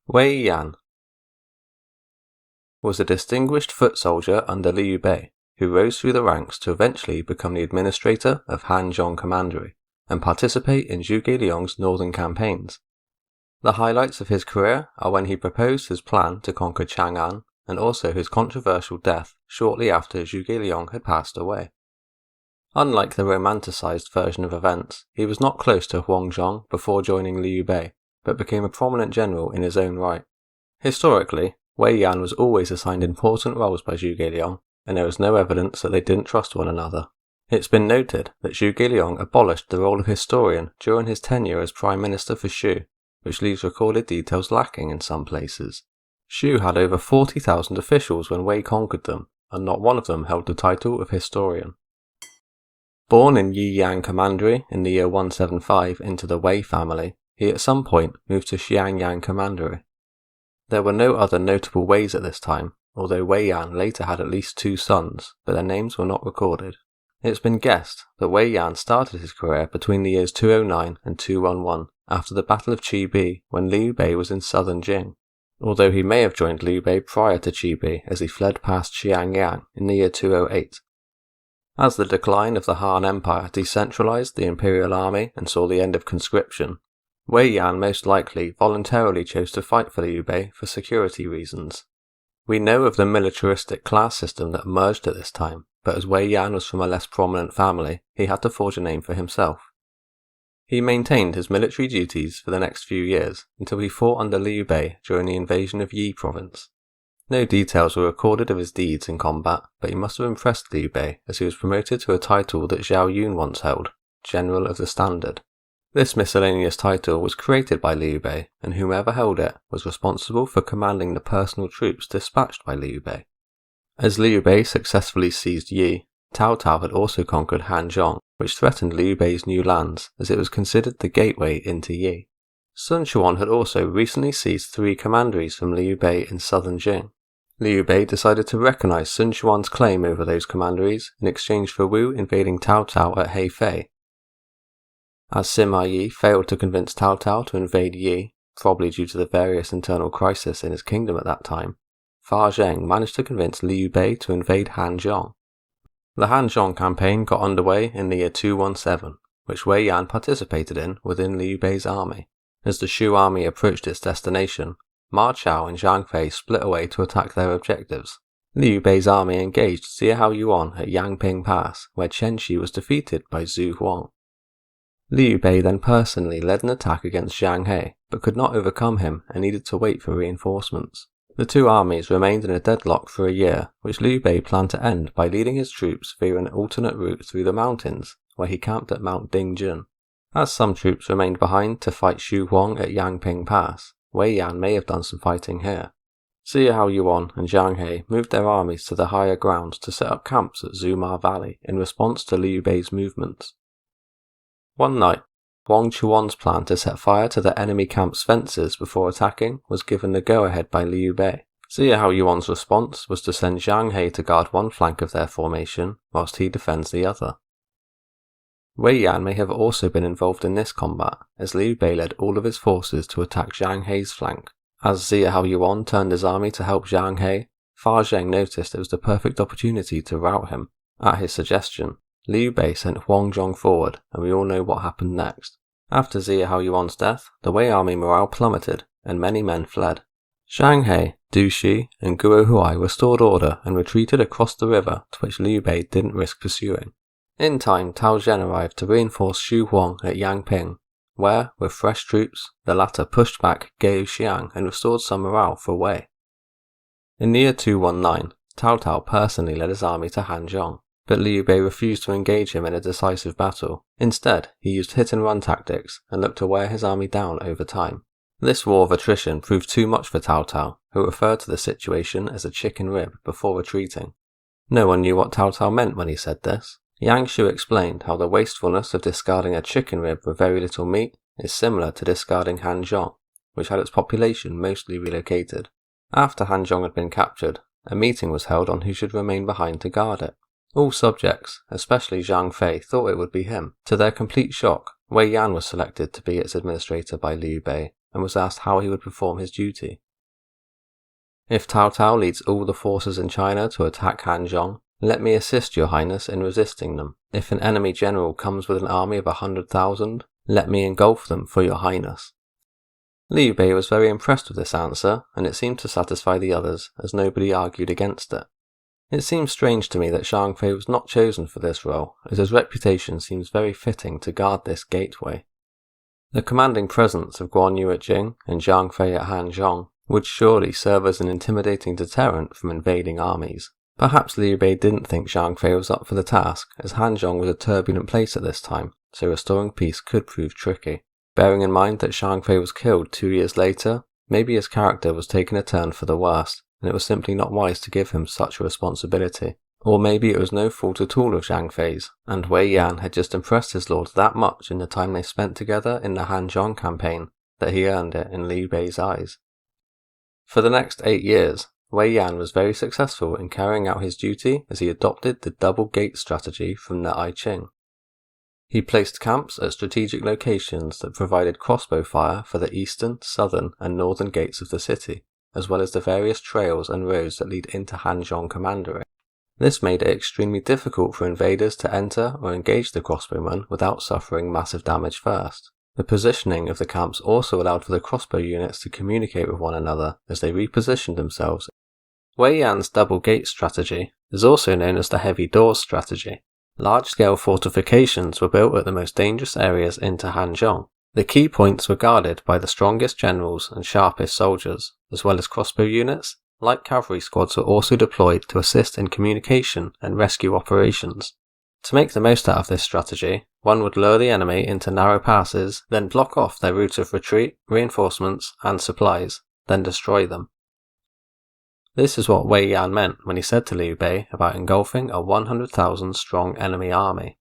Wei Yan was a distinguished foot soldier under Liu Bei, who rose through the ranks to eventually become the administrator of Hanzhong Commandery and participate in Zhuge Liang's northern campaigns. The highlights of his career are when he proposed his plan to conquer Chang'an and also his controversial death shortly after Zhuge Liang had passed away. Unlike the romanticized version of events, he was not close to Huangzhong before joining Liu Bei, but became a prominent general in his own right. Historically, Wei Yan was always assigned important roles by Zhuge Liang, and there is no evidence that they didn't trust one another. It's been noted that Zhuge Liang abolished the role of historian during his tenure as Prime Minister for Shou, which leaves recorded details lacking in some places. Shou had over 40,000 officials when Wei conquered them, and not one of them held the title of historian. Born in Yiyang Commandery in the year 175 into the Wei family, he at some point moved to Xiangyang Commandery. There were no other notable Weis at this time, although Wei Yan later had at least 2 sons, but their names were not recorded. It's been guessed that Wei Yan started his career between the years 209 and 211 after the Battle of Chibi when Liu Bei was in southern Jing, although he may have joined Liu Bei prior to Chibi as he fled past Xiangyang in the year 208. As the decline of the Han Empire decentralized the imperial army and saw the end of conscription, Wei Yan most likely voluntarily chose to fight for Liu Bei for security reasons. We know of the militaristic class system that emerged at this time, but as Wei Yan was from a less prominent family, he had to forge a name for himself. He maintained his military duties for the next few years until he fought under Liu Bei during the invasion of Yi province. No details were recorded of his deeds in combat, but he must have impressed Liu Bei as he was promoted to a title that Zhao Yun once held, General of the Standard. This miscellaneous title was created by Liu Bei, and whomever held it was responsible for commanding the personal troops dispatched by Liu Bei. As Liu Bei successfully seized Yi, Cao Cao had also conquered Hanzhong, which threatened Liu Bei's new lands as it was considered the gateway into Yi. Sun Quan had also recently seized 3 commanderies from Liu Bei in southern Jing. Liu Bei decided to recognize Sun Quan's claim over those commanderies in exchange for Wu invading Cao Cao at Hefei. As Sima Yi failed to convince Cao Cao to invade Yi, probably due to the various internal crises in his kingdom at that time, Fa Zheng managed to convince Liu Bei to invade Hanzhong. The Hanzhong campaign got underway in the year 217, which Wei Yan participated in within Liu Bei's army. As the Shu army approached its destination, Ma Chao and Zhang Fei split away to attack their objectives. Liu Bei's army engaged Zihao Yuan at Yangping Pass, where Chen was defeated by Zhu Huang. Liu Bei then personally led an attack against Zhang He, but could not overcome him and needed to wait for reinforcements. The 2 armies remained in a deadlock for a year, which Liu Bei planned to end by leading his troops via an alternate route through the mountains, where he camped at Mount Dingjun. As some troops remained behind to fight Xu Huang at Yangping Pass, Wei Yan may have done some fighting here. Zihao Yuan and Zhang He moved their armies to the higher grounds to set up camps at Zuma Valley in response to Liu Bei's movements. One night, Huang Chuan's plan to set fire to the enemy camp's fences before attacking was given the go-ahead by Liu Bei. Zihao Yuan's response was to send Zhang He to guard one flank of their formation, whilst he defends the other. Wei Yan may have also been involved in this combat, as Liu Bei led all of his forces to attack Zhang He's flank. As Zihao Yuan turned his army to help Zhang He, Fa Zheng noticed it was the perfect opportunity to rout him. At his suggestion, Liu Bei sent Huangzhong forward, and we all know what happened next. After Zihao Yuan's death, the Wei army morale plummeted, and many men fled. Zhang He, Du Shi, and Guo Huai restored order and retreated across the river, to which Liu Bei didn't risk pursuing. In time, Tao Zhen arrived to reinforce Xu Huang at Yangping, where, with fresh troops, the latter pushed back Gao Xiang and restored some morale for Wei. In the year 219, Cao Cao personally led his army to Hanzhong, but Liu Bei refused to engage him in a decisive battle. Instead, he used hit-and-run tactics and looked to wear his army down over time. This war of attrition proved too much for Cao Cao, who referred to the situation as a chicken rib before retreating. No one knew what Cao Cao meant when he said this. Yang Shu explained how the wastefulness of discarding a chicken rib with very little meat is similar to discarding Hanzhong, which had its population mostly relocated. After Hanzhong had been captured, a meeting was held on who should remain behind to guard it. All subjects, especially Zhang Fei, thought it would be him. To their complete shock, Wei Yan was selected to be its administrator by Liu Bei, and was asked how he would perform his duty. If Cao Cao leads all the forces in China to attack Hanzhong, let me assist your highness in resisting them. If an enemy general comes with an army of 100,000, let me engulf them for your highness. Liu Bei was very impressed with this answer, and it seemed to satisfy the others, as nobody argued against it. It seems strange to me that Zhang Fei was not chosen for this role, as his reputation seems very fitting to guard this gateway. The commanding presence of Guan Yu at Jing and Zhang Fei at Hanzhong would surely serve as an intimidating deterrent from invading armies. Perhaps Liu Bei didn't think Zhang Fei was up for the task, as Hanzhong was a turbulent place at this time, so restoring peace could prove tricky. Bearing in mind that Zhang Fei was killed 2 years later, maybe his character was taking a turn for the worst, and it was simply not wise to give him such a responsibility. Or maybe it was no fault at all of Zhang Fei's, and Wei Yan had just impressed his lord that much in the time they spent together in the Hanzhong campaign that he earned it in Liu Bei's eyes. For the next 8 years, Wei Yan was very successful in carrying out his duty as he adopted the double gate strategy from the I Ching. He placed camps at strategic locations that provided crossbow fire for the eastern, southern and northern gates of the city, as well as the various trails and roads that lead into Hanzhong Commandery. This made it extremely difficult for invaders to enter or engage the crossbowmen without suffering massive damage first. The positioning of the camps also allowed for the crossbow units to communicate with one another as they repositioned themselves. Wei Yan's double gate strategy is also known as the heavy doors strategy. Large-scale fortifications were built at the most dangerous areas into Hanzhong. The key points were guarded by the strongest generals and sharpest soldiers, as well as crossbow units. Light cavalry squads were also deployed to assist in communication and rescue operations. To make the most out of this strategy, one would lure the enemy into narrow passes, then block off their route of retreat, reinforcements, and supplies, then destroy them. This is what Wei Yan meant when he said to Liu Bei about engulfing a 100,000 strong enemy army.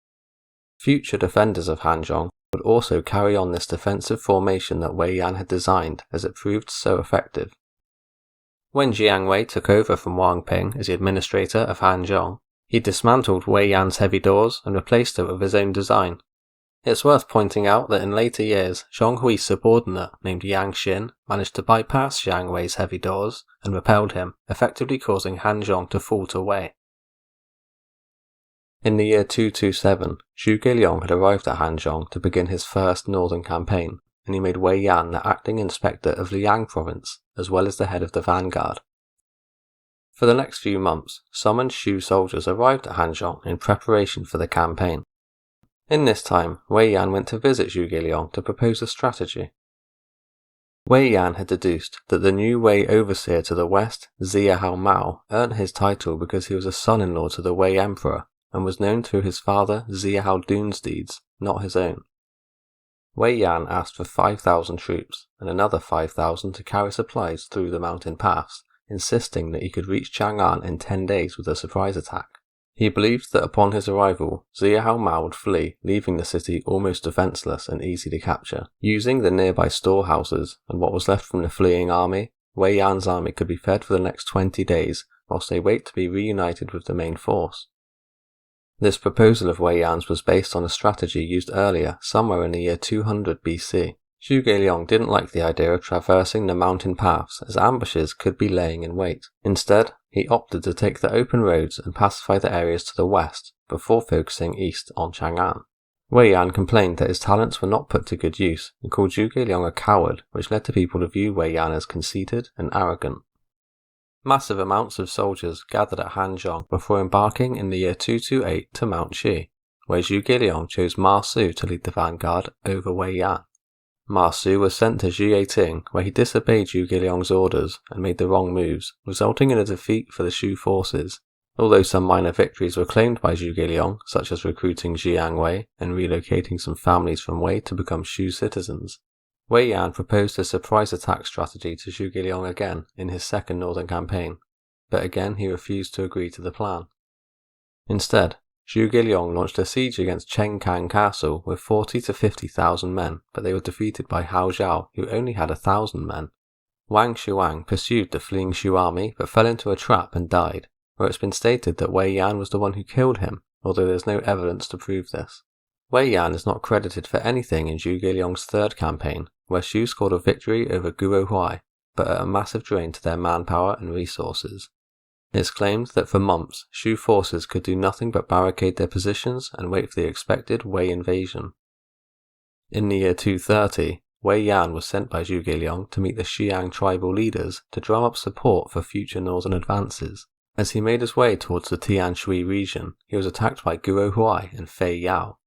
Future defenders of Hanzhong would also carry on this defensive formation that Wei Yan had designed, as it proved so effective. When Jiang Wei took over from Wang Ping as the administrator of Hanzhong, he dismantled Wei Yan's heavy doors and replaced it with his own design. It's worth pointing out that in later years, Zhonghui's subordinate named Yang Xin managed to bypass Jiang Wei's heavy doors and repelled him, effectively causing Hanzhong to fall to Wei. In the year 227, Zhuge Liang had arrived at Hanzhong to begin his first northern campaign, and he made Wei Yan the acting inspector of Liang province, as well as the head of the vanguard. For the next few months, summoned Shou soldiers arrived at Hanzhong in preparation for the campaign. In this time, Wei Yan went to visit Zhuge Liang to propose a strategy. Wei Yan had deduced that the new Wei overseer to the west, Zihao Mao, earned his title because he was a son-in-law to the Wei emperor, and was known through his father Zihao Dun's deeds, not his own. Wei Yan asked for 5,000 troops, and another 5,000 to carry supplies through the mountain paths, insisting that he could reach Chang'an in 10 days with a surprise attack. He believed that upon his arrival, Zihao Mao would flee, leaving the city almost defenceless and easy to capture. Using the nearby storehouses and what was left from the fleeing army, Wei Yan's army could be fed for the next 20 days, whilst they wait to be reunited with the main force. This proposal of Wei Yan's was based on a strategy used earlier, somewhere in the year 200 BC. Zhuge Liang didn't like the idea of traversing the mountain paths, as ambushes could be laying in wait. Instead, he opted to take the open roads and pacify the areas to the west, before focusing east on Chang'an. Wei Yan complained that his talents were not put to good use, and called Zhuge Liang a coward, which led to people to view Wei Yan as conceited and arrogant. Massive amounts of soldiers gathered at Hanzhong before embarking in the year 228 to Mount Shi, where Zhuge Liang chose Ma Su to lead the vanguard over Wei Yan. Ma Su was sent to Jieting, where he disobeyed Zhuge Liang's orders and made the wrong moves, resulting in a defeat for the Shu forces. Although some minor victories were claimed by Zhuge Liang, such as recruiting Jiang Wei and relocating some families from Wei to become Shu citizens, Wei Yan proposed a surprise attack strategy to Zhuge Liang again in his second northern campaign, but again he refused to agree to the plan. Instead, Zhuge Liang launched a siege against Chengkang Castle with 40 to 50,000 men, but they were defeated by Hao Zhao, who only had 1,000 men. Wang Shuang pursued the fleeing Shu army but fell into a trap and died, where it's been stated that Wei Yan was the one who killed him, although there's no evidence to prove this. Wei Yan is not credited for anything in Zhuge Liang's third campaign, where Shou scored a victory over Guohuai, but at a massive drain to their manpower and resources. It's claimed that for months, Shou forces could do nothing but barricade their positions and wait for the expected Wei invasion. In the year 230, Wei Yan was sent by Zhuge Liang to meet the Xiang tribal leaders to drum up support for future northern advances. As he made his way towards the Tianshui region, he was attacked by Guohuai and Fei Yao.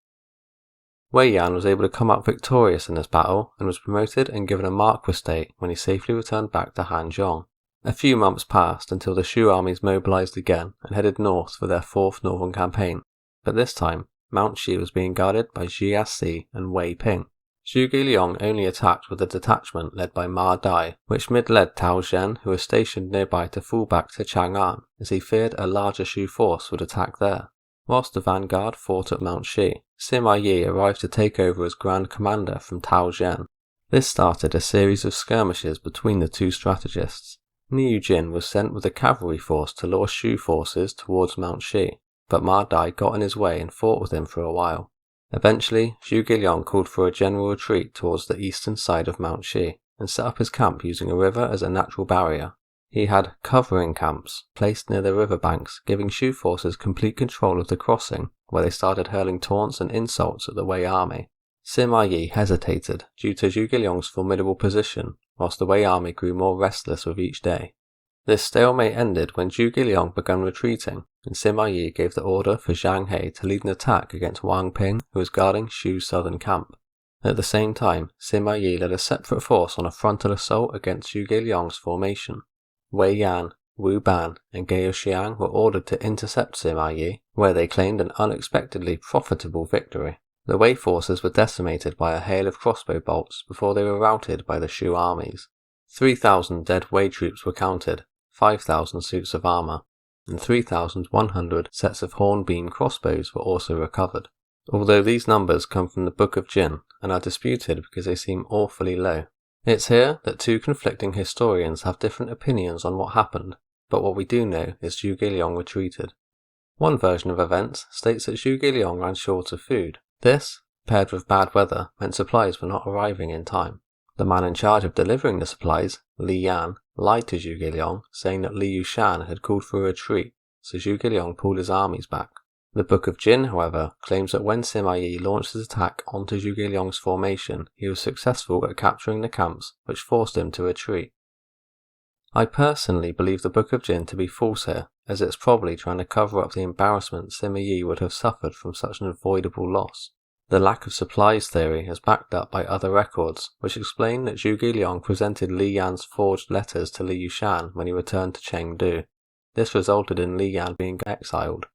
Wei Yan was able to come out victorious in this battle and was promoted and given a marquisate when he safely returned back to Hanzhong. A few months passed until the Shu armies mobilized again and headed north for their fourth northern campaign, but this time Mount Shi was being guarded by Jiasi and Wei Ping. Zhuge Liang only attacked with a detachment led by Ma Dai, which mid-led Tongjian, who was stationed nearby, to fall back to Chang'an, as he feared a larger Shu force would attack there. Whilst the vanguard fought at Mount Shi, Sima Yi arrived to take over as Grand Commander from Tongjian. This started a series of skirmishes between the two strategists. Niu Jin was sent with a cavalry force to lure Shu forces towards Mount Shi, but Ma Dai got in his way and fought with him for a while. Eventually, Zhuge Liang called for a general retreat towards the eastern side of Mount Shi and set up his camp using a river as a natural barrier. He had covering camps placed near the riverbanks, giving Shu forces complete control of the crossing, where they started hurling taunts and insults at the Wei army. Sima Yi hesitated due to Zhuge Liang's formidable position, whilst the Wei army grew more restless with each day. This stalemate ended when Zhuge Liang began retreating, and Sima Yi gave the order for Zhang He to lead an attack against Wang Ping, who was guarding Shu's southern camp. At the same time, Sima Yi led a separate force on a frontal assault against Zhuge Liang's formation. Wei Yan, Wu Ban, and Gao Xiang were ordered to intercept Sima Yi, where they claimed an unexpectedly profitable victory. The Wei forces were decimated by a hail of crossbow bolts before they were routed by the Shu armies. 3,000 dead Wei troops were counted, 5,000 suits of armour, and 3,100 sets of hornbeam crossbows were also recovered. Although these numbers come from the Book of Jin and are disputed because they seem awfully low. It's here that two conflicting historians have different opinions on what happened, but what we do know is Zhuge Liang retreated. One version of events states that Zhuge Liang ran short of food. This, paired with bad weather, meant supplies were not arriving in time. The man in charge of delivering the supplies, Li Yan, lied to Zhuge Liang, saying that Li Yushan had called for a retreat, so Zhuge Liang pulled his armies back. The Book of Jin, however, claims that when Sima Yi launched his attack onto Zhuge Liang's formation, he was successful at capturing the camps, which forced him to retreat. I personally believe the Book of Jin to be false here, as it's probably trying to cover up the embarrassment Sima Yi would have suffered from such an avoidable loss. The lack of supplies theory is backed up by other records, which explain that Zhuge Liang presented Li Yan's forged letters to Li Yushan when he returned to Chengdu. This resulted in Li Yan being exiled.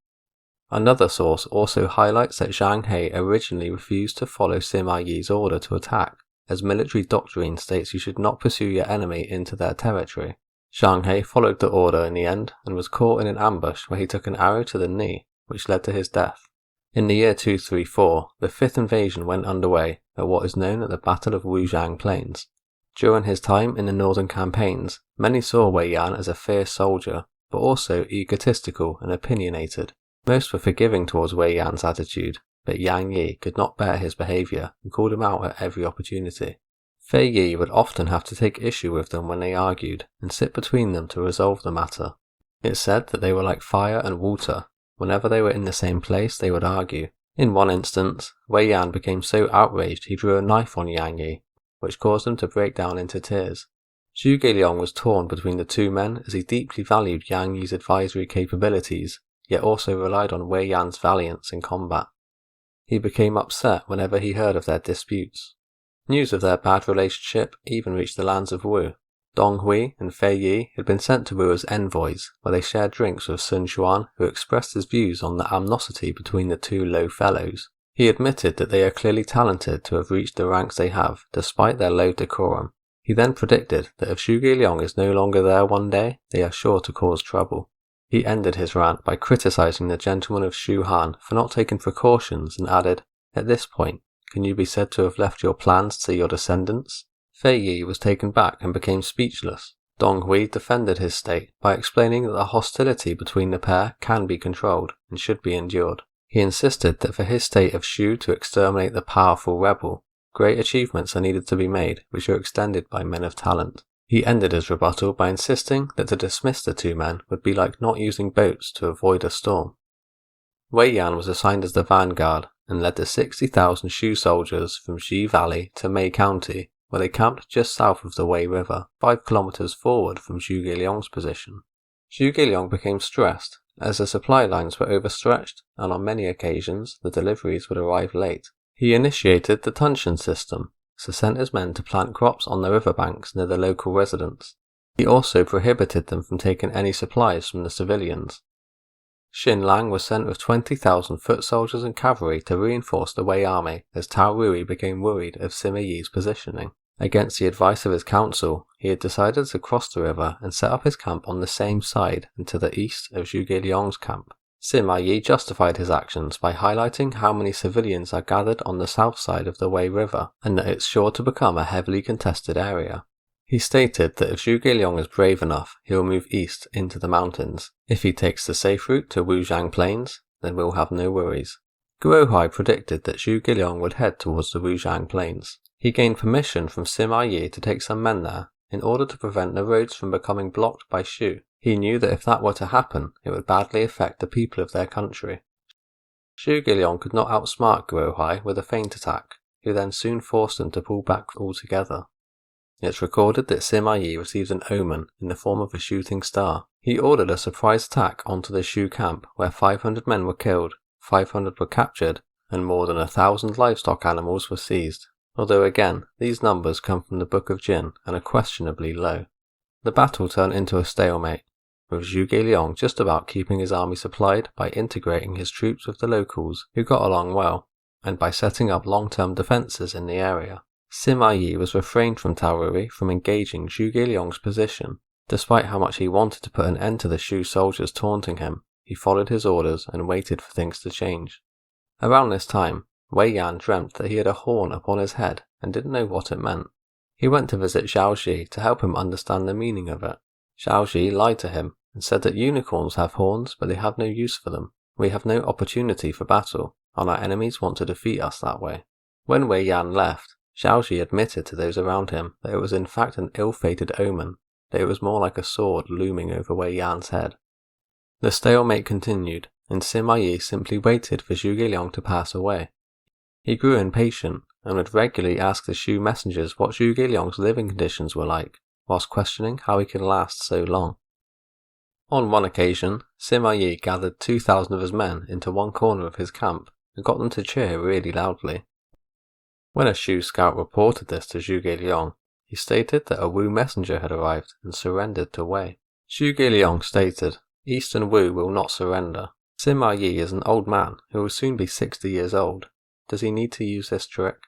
Another source also highlights that Zhang He originally refused to follow Sima Yi's order to attack, as military doctrine states you should not pursue your enemy into their territory. Zhang He followed the order in the end and was caught in an ambush where he took an arrow to the knee, which led to his death. In the year 234, the fifth invasion went underway at what is known as the Battle of Wujiang Plains. During his time in the northern campaigns, many saw Wei Yan as a fierce soldier, but also egotistical and opinionated. Most were forgiving towards Wei Yan's attitude, but Yang Yi could not bear his behaviour and called him out at every opportunity. Fei Yi would often have to take issue with them when they argued, and sit between them to resolve the matter. It's said that they were like fire and water. Whenever they were in the same place, they would argue. In one instance, Wei Yan became so outraged he drew a knife on Yang Yi, which caused him to break down into tears. Zhuge Liang was torn between the two men as he deeply valued Yang Yi's advisory capabilities, yet also relied on Wei Yan's valiance in combat. He became upset whenever he heard of their disputes. News of their bad relationship even reached the lands of Wu. Dong Hui and Fei Yi had been sent to Wu as envoys, where they shared drinks with Sun Xuan, who expressed his views on the animosity between the two low fellows. He admitted that they are clearly talented to have reached the ranks they have, despite their low decorum. He then predicted that if Zhuge Liang is no longer there one day, they are sure to cause trouble. He ended his rant by criticizing the gentlemen of Shu Han for not taking precautions and added, "At this point, can you be said to have left your plans to your descendants?" Fei Yi was taken back and became speechless. Dong Hui defended his state by explaining that the hostility between the pair can be controlled and should be endured. He insisted that for his state of Shu to exterminate the powerful rebel, Great achievements are needed to be made which are extended by men of talent. He ended his rebuttal by insisting that to dismiss the two men would be like not using boats to avoid a storm. Wei Yan was assigned as the vanguard and led the 60,000 Shou soldiers from Xi Valley to Mei County, where they camped just south of the Wei River, 5 kilometers forward from Zhuge Liang's position. Zhuge Liang became stressed as the supply lines were overstretched and on many occasions the deliveries would arrive late. He initiated the Tongjian system, so sent his men to plant crops on the riverbanks near the local residents. He also prohibited them from taking any supplies from the civilians. Xin Lang was sent with 20,000 foot soldiers and cavalry to reinforce the Wei army as Tao Rui became worried of Sima Yi's positioning. Against the advice of his council, he had decided to cross the river and set up his camp on the same side and to the east of Zhuge Liang's camp. Sima Yi justified his actions by highlighting how many civilians are gathered on the south side of the Wei River and that it's sure to become a heavily contested area. He stated that if Zhuge Liang is brave enough, he'll move east into the mountains. If he takes the safe route to Wujiang Plains, then we'll have no worries. Guohai predicted that Zhuge Liang would head towards the Wujiang Plains. He gained permission from Sima Yi to take some men there, in order to prevent the roads from becoming blocked by Shou. He knew that if that were to happen, it would badly affect the people of their country. Zhuge Liang could not outsmart Guohai with a feint attack, who then soon forced him to pull back altogether. It's recorded that Sima Yi received an omen in the form of a shooting star. He ordered a surprise attack onto the Shou camp where 500 men were killed, 500 were captured, and more than 1,000 livestock animals were seized. Although again, these numbers come from the Book of Jin and are questionably low. The battle turned into a stalemate, with Zhuge Liang just about keeping his army supplied by integrating his troops with the locals, who got along well, and by setting up long-term defences in the area. Sima Yi was refrained from Tao Rui from engaging Zhuge Liang's position. Despite how much he wanted to put an end to the Shou soldiers taunting him, he followed his orders and waited for things to change. Around this time, Wei Yan dreamt that he had a horn upon his head and didn't know what it meant. He went to visit Shaoxi to help him understand the meaning of it. Shaoxi lied to him and said that unicorns have horns but they have no use for them. We have no opportunity for battle, and our enemies want to defeat us that way. When Wei Yan left, Shaoxi admitted to those around him that it was in fact an ill-fated omen, that it was more like a sword looming over Wei Yan's head. The stalemate continued, and Sima Yi simply waited for Zhuge Liang to pass away. He grew impatient and would regularly ask the Shou messengers what Zhuge Liang's living conditions were like, whilst questioning how he could last so long. On one occasion, Sima Yi gathered 2,000 of his men into one corner of his camp and got them to cheer really loudly. When a Shou scout reported this to Zhuge Liang, he stated that a Wu messenger had arrived and surrendered to Wei. Zhuge Liang stated, "Eastern Wu will not surrender. Sima Yi is an old man who will soon be 60 years old. Does he need to use this trick?"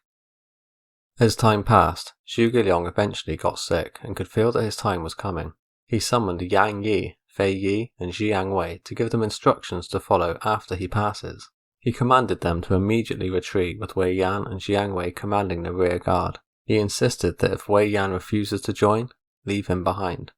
As time passed, Zhuge Liang eventually got sick and could feel that his time was coming. He summoned Yang Yi, Fei Yi, and Jiang Wei to give them instructions to follow after he passes. He commanded them to immediately retreat with Wei Yan and Jiang Wei commanding the rear guard. He insisted that if Wei Yan refuses to join, leave him behind.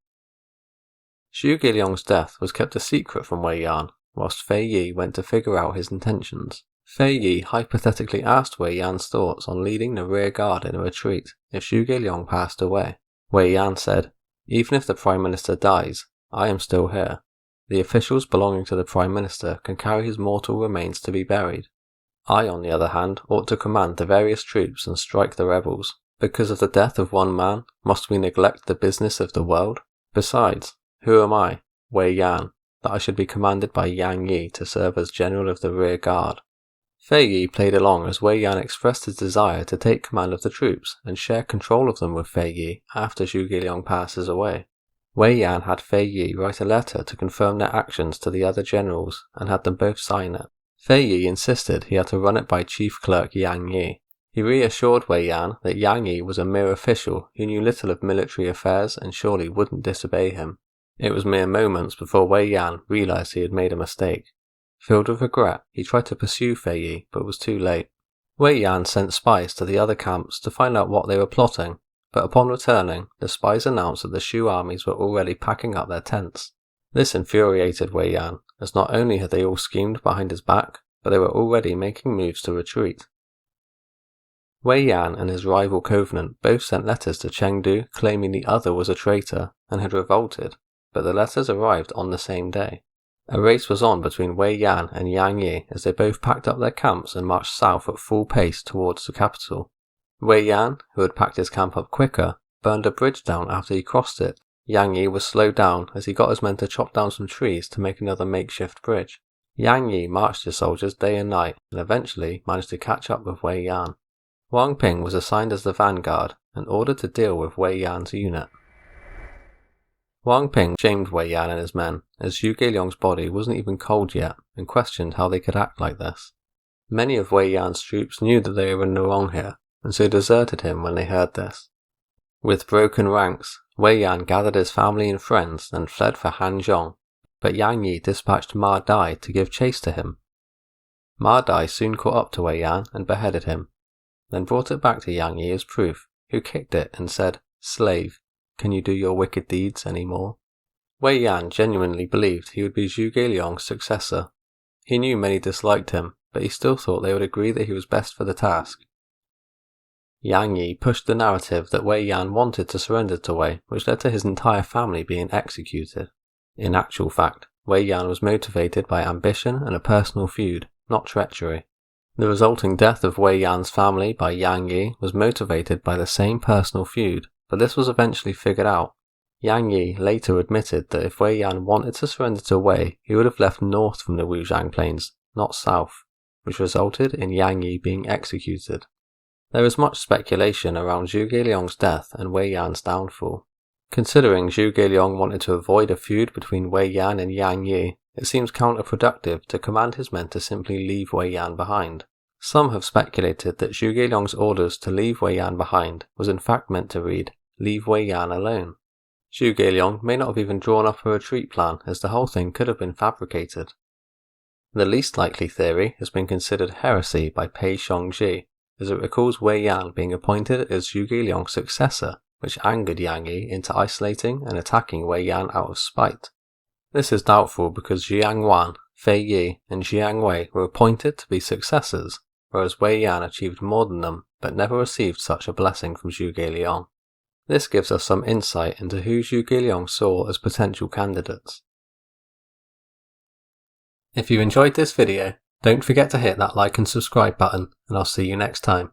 Zhuge Liang's death was kept a secret from Wei Yan, whilst Fei Yi went to figure out his intentions. Fei Yi hypothetically asked Wei Yan's thoughts on leading the rear guard in a retreat if Zhuge Liang passed away. Wei Yan said, "Even if the Prime Minister dies, I am still here. The officials belonging to the Prime Minister can carry his mortal remains to be buried. I, on the other hand, ought to command the various troops and strike the rebels. Because of the death of one man, must we neglect the business of the world? Besides, who am I, Wei Yan, that I should be commanded by Yang Yi to serve as general of the rear guard?" Fei Yi played along as Wei Yan expressed his desire to take command of the troops and share control of them with Fei Yi after Zhuge Liang passes away. Wei Yan had Fei Yi write a letter to confirm their actions to the other generals and had them both sign it. Fei Yi insisted he had to run it by Chief Clerk Yang Yi. He reassured Wei Yan that Yang Yi was a mere official who knew little of military affairs and surely wouldn't disobey him. It was mere moments before Wei Yan realized he had made a mistake. Filled with regret, he tried to pursue Fei Yi, but was too late. Wei Yan sent spies to the other camps to find out what they were plotting, but upon returning, the spies announced that the Shou armies were already packing up their tents. This infuriated Wei Yan, as not only had they all schemed behind his back, but they were already making moves to retreat. Wei Yan and his rival Covenant both sent letters to Chengdu claiming the other was a traitor and had revolted, but the letters arrived on the same day. A race was on between Wei Yan and Yang Yi as they both packed up their camps and marched south at full pace towards the capital. Wei Yan, who had packed his camp up quicker, burned a bridge down after he crossed it. Yang Yi was slowed down as he got his men to chop down some trees to make another makeshift bridge. Yang Yi marched his soldiers day and night and eventually managed to catch up with Wei Yan. Wang Ping was assigned as the vanguard and ordered to deal with Wei Yan's unit. Wang Ping shamed Wei Yan and his men, as Zhuge Liang's body wasn't even cold yet, and questioned how they could act like this. Many of Wei Yan's troops knew that they were in the wrong here, and so deserted him when they heard this. With broken ranks, Wei Yan gathered his family and friends and fled for Hanzhong, but Yang Yi dispatched Ma Dai to give chase to him. Ma Dai soon caught up to Wei Yan and beheaded him, then brought it back to Yang Yi as proof, who kicked it and said, "Slave, can you do your wicked deeds any more?" Wei Yan genuinely believed he would be Zhuge Liang's successor. He knew many disliked him, but he still thought they would agree that he was best for the task. Yang Yi pushed the narrative that Wei Yan wanted to surrender to Wei, which led to his entire family being executed. In actual fact, Wei Yan was motivated by ambition and a personal feud, not treachery. The resulting death of Wei Yan's family by Yang Yi was motivated by the same personal feud, but this was eventually figured out. Yang Yi later admitted that if Wei Yan wanted to surrender to Wei, he would have left north from the Wujiang Plains, not south, which resulted in Yang Yi being executed. There is much speculation around Zhuge Liang's death and Wei Yan's downfall. Considering Zhuge Liang wanted to avoid a feud between Wei Yan and Yang Yi, it seems counterproductive to command his men to simply leave Wei Yan behind. Some have speculated that Zhuge Liang's orders to leave Wei Yan behind was in fact meant to read, "Leave Wei Yan alone." Zhuge Liang may not have even drawn up a retreat plan, as the whole thing could have been fabricated. The least likely theory has been considered heresy by Pei Shongji, as it recalls Wei Yan being appointed as Zhuge Liang's successor, which angered Yang Yi into isolating and attacking Wei Yan out of spite. This is doubtful because Jiang Wan, Fei Yi, and Jiang Wei were appointed to be successors, whereas Wei Yan achieved more than them, but never received such a blessing from Zhuge Liang. This gives us some insight into who Zhuge Liang saw as potential candidates. If you enjoyed this video, don't forget to hit that like and subscribe button, and I'll see you next time.